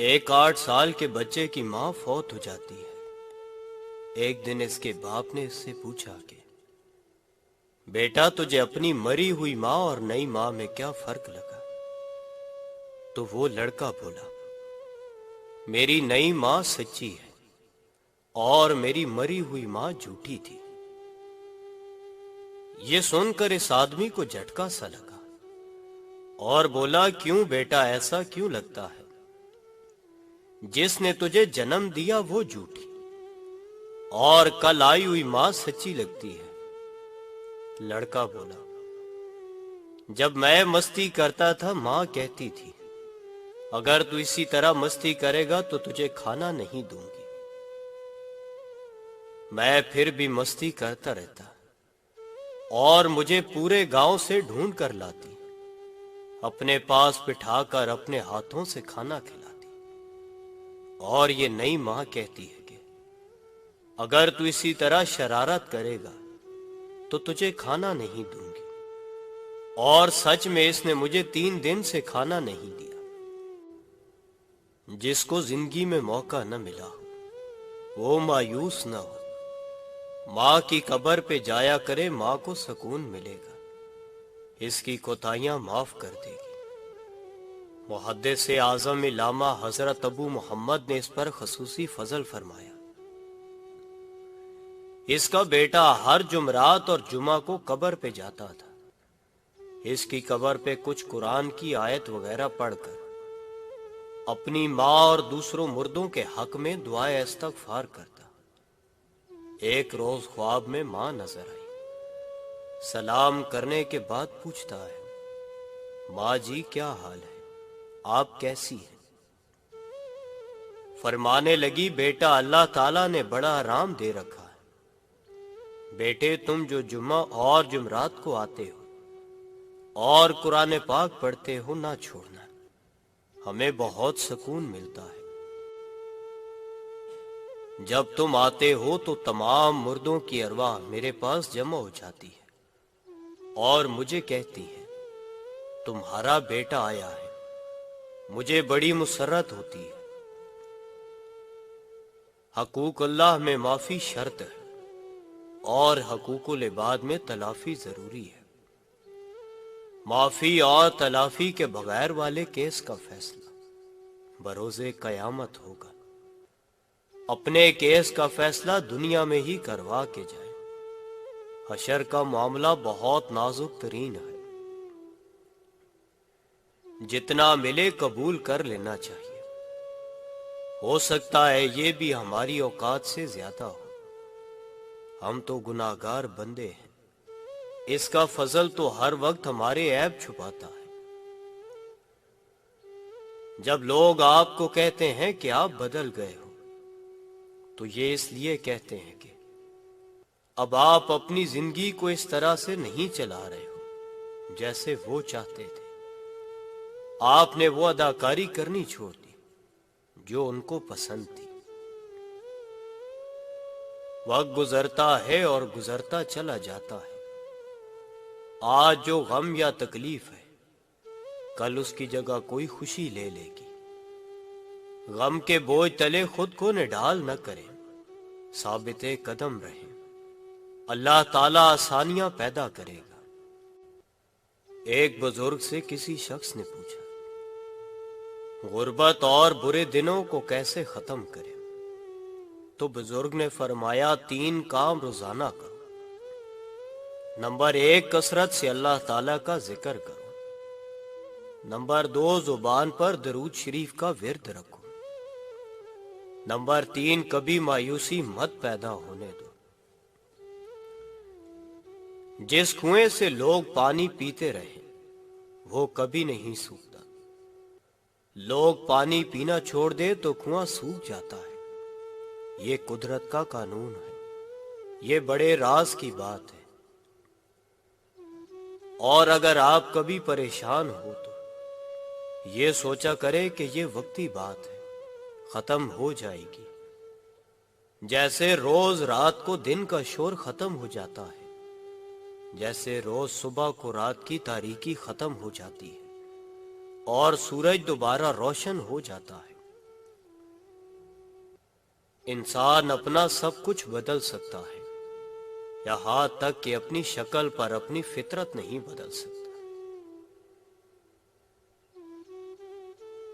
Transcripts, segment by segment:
एक 8 साल के बच्चे की माँ फौत हो जाती है। एक दिन इसके बाप ने इससे पूछा कि बेटा, तुझे अपनी मरी हुई माँ और नई माँ में क्या फर्क लगा? तो वो लड़का बोला, मेरी नई माँ सच्ची है और मेरी मरी हुई माँ झूठी थी। ये सुनकर इस आदमी को झटका सा लगा और बोला, क्यों बेटा, ऐसा क्यों लगता है? जिसने तुझे जन्म दिया वो झूठी और कल आई हुई मां सच्ची लगती है। लड़का बोला, जब मैं मस्ती करता था मां कहती थी, अगर तू इसी तरह मस्ती करेगा तो तुझे खाना नहीं दूंगी। मैं फिर भी मस्ती करता रहता और मुझे पूरे गांव से ढूंढ कर लाती, अपने पास बिठाकर अपने हाथों से खाना खिलाती। और ये नई मां कहती है कि अगर तू इसी तरह शरारत करेगा तो तुझे खाना नहीं दूंगी। और सच में इसने मुझे 3 दिन से खाना नहीं दिया। जिसको जिंदगी में मौका न मिला हो वो मायूस न हो, माँ की कब्र पे जाया करे, माँ को सुकून मिलेगा, इसकी कोताहियां माफ कर देगी। मुहद्दिस आज़म इल्लामा हजरत अबू मोहम्मद ने इस पर खसूसी फजल फरमाया। इसका बेटा हर जुमरात और जुमा को कब्र पे जाता था। इसकी कब्र पे कुछ कुरान की आयत वगैरह पढ़कर अपनी माँ और दूसरों मुर्दों के हक में दुआए इस्तगफार करता। एक रोज ख्वाब में माँ नजर आई। सलाम करने के बाद पूछता है, माँ जी क्या हाल है, आप कैसी हैं? फरमाने लगी, बेटा, अल्लाह ताला ने बड़ा आराम दे रखा है। बेटे, तुम जो जुम्मा और जुमरात को आते हो और कुरान पाक पढ़ते हो ना छोड़ना, हमें बहुत सुकून मिलता है। जब तुम आते हो तो तमाम मुर्दों की अरवाह मेरे पास जमा हो जाती है और मुझे कहती है, तुम्हारा बेटा आया है। मुझे बड़ी मुसर्रत होती है। हकूक अल्लाह में माफी शर्त है और हकूकुल इबाद में तलाफी जरूरी है। माफी और तलाफी के बगैर वाले केस का फैसला बरोज़े कयामत होगा। अपने केस का फैसला दुनिया में ही करवा के जाए। हशर का मामला बहुत नाजुक तरीन है। जितना मिले कबूल कर लेना चाहिए। हो सकता है ये भी हमारी औकात से ज्यादा हो। हम तो गुनाहगार बंदे हैं। इसका फजल तो हर वक्त हमारे ऐब छुपाता है। जब लोग आपको कहते हैं कि आप बदल गए हो तो ये इसलिए कहते हैं कि अब आप अपनी जिंदगी को इस तरह से नहीं चला रहे हो जैसे वो चाहते थे। आपने वो अदाकारी करनी छोड़ दी जो उनको पसंद थी। वक्त गुजरता है और गुजरता चला जाता है। आज जो गम या तकलीफ है कल उसकी जगह कोई खुशी ले लेगी। गम के बोझ तले खुद को निढाल न करें, साबिते कदम रहें। अल्लाह ताला आसानियां पैदा करेगा। एक बुजुर्ग से किसी शख्स ने पूछा, गुर्बत और बुरे दिनों को कैसे खत्म करें? तो बुजुर्ग ने फरमाया, 3 काम रोजाना करो। नंबर 1, कसरत से अल्लाह ताला का जिक्र करो। नंबर 2, जुबान पर दरूद शरीफ का विर्द रखो। नंबर 3, कभी मायूसी मत पैदा होने दो। जिस कुएं से लोग पानी पीते रहे वो कभी नहीं सूखता। लोग पानी पीना छोड़ दे तो कुआं सूख जाता है। ये कुदरत का कानून है। ये बड़े राज की बात है। और अगर आप कभी परेशान हो तो ये सोचा करें कि ये वक्ती बात है, खत्म हो जाएगी। जैसे रोज रात को दिन का शोर खत्म हो जाता है, जैसे रोज सुबह को रात की तारीकी खत्म हो जाती है और सूरज दोबारा रोशन हो जाता है। इंसान अपना सब कुछ बदल सकता है, यहाँ तक कि अपनी शक्ल पर अपनी फितरत नहीं बदल सकता।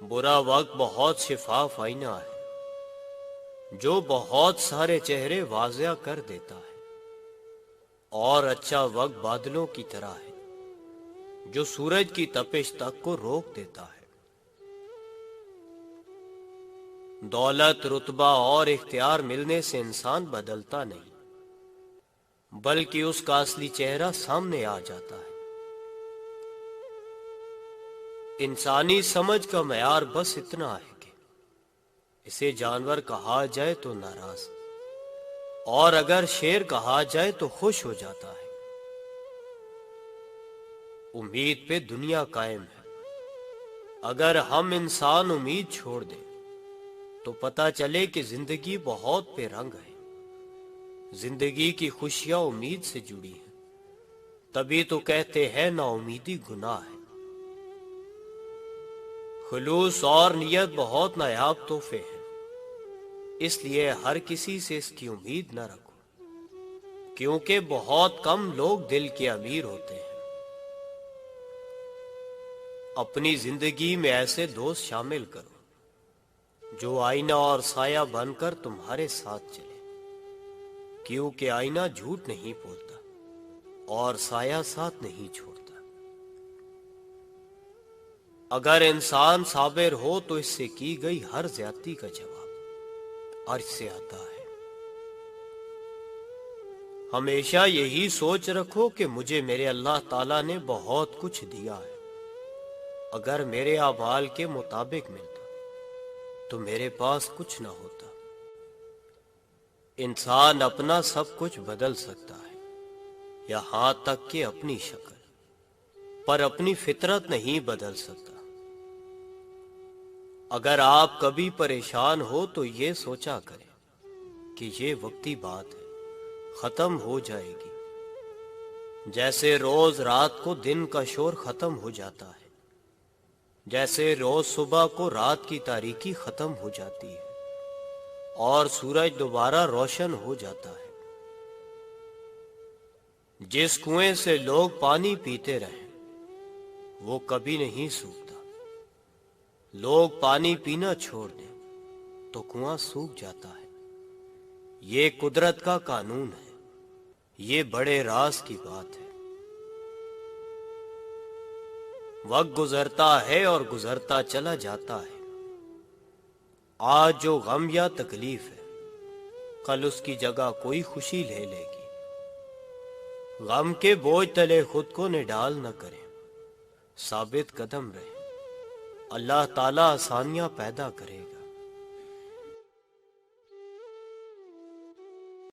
बुरा वक्त बहुत शिफाफ आईना है जो बहुत सारे चेहरे वाज़िया कर देता है, और अच्छा वक्त बादलों की तरह है जो सूरज की तपिश तक को रोक देता है। दौलत, रुतबा और इख्तियार मिलने से इंसान बदलता नहीं, बल्कि उसका असली चेहरा सामने आ जाता है। इंसानी समझ का मयार बस इतना है कि इसे जानवर कहा जाए तो नाराज, और अगर शेर कहा जाए तो खुश हो जाता है। उम्मीद पे दुनिया कायम है। अगर हम इंसान उम्मीद छोड़ दें तो पता चले कि जिंदगी बहुत बेरंग है। जिंदगी की खुशियां उम्मीद से जुड़ी हैं, तभी तो कहते हैं ना उम्मीदी गुनाह है। खुलूस और नियत बहुत नायाब तोहफे हैं, इसलिए हर किसी से इसकी उम्मीद न रखो, क्योंकि बहुत कम लोग दिल के अमीर होते हैं। अपनी जिंदगी में ऐसे दोस्त शामिल करो जो आईना और साया बनकर तुम्हारे साथ चले, क्योंकि आईना झूठ नहीं बोलता और साया साथ नहीं छोड़ता। अगर इंसान साबिर हो तो इससे की गई हर ज्यादती का जवाब अर्श से आता है। हमेशा यही सोच रखो कि मुझे मेरे अल्लाह ताला ने बहुत कुछ दिया है। अगर मेरे अमाल के मुताबिक मिलता तो मेरे पास कुछ ना होता। इंसान अपना सब कुछ बदल सकता है, यहां तक कि अपनी शक्ल, पर अपनी फितरत नहीं बदल सकता। अगर आप कभी परेशान हो तो ये सोचा करें कि ये वक्ती बात है, खत्म हो जाएगी। जैसे रोज रात को दिन का शोर खत्म हो जाता है, जैसे रोज सुबह को रात की तारीकी खत्म हो जाती है और सूरज दोबारा रोशन हो जाता है। जिस कुएं से लोग पानी पीते रहे वो कभी नहीं सूखता। लोग पानी पीना छोड़ दें तो कुआं सूख जाता है। ये कुदरत का कानून है, ये बड़े राज की बात है। वक्त गुजरता है और गुजरता चला जाता है। आज जो गम या तकलीफ है, कल उसकी जगह कोई खुशी ले लेगी। गम के बोझ तले खुद को निडाल न करें, साबित कदम रहे। अल्लाह ताला आसानियां पैदा करे।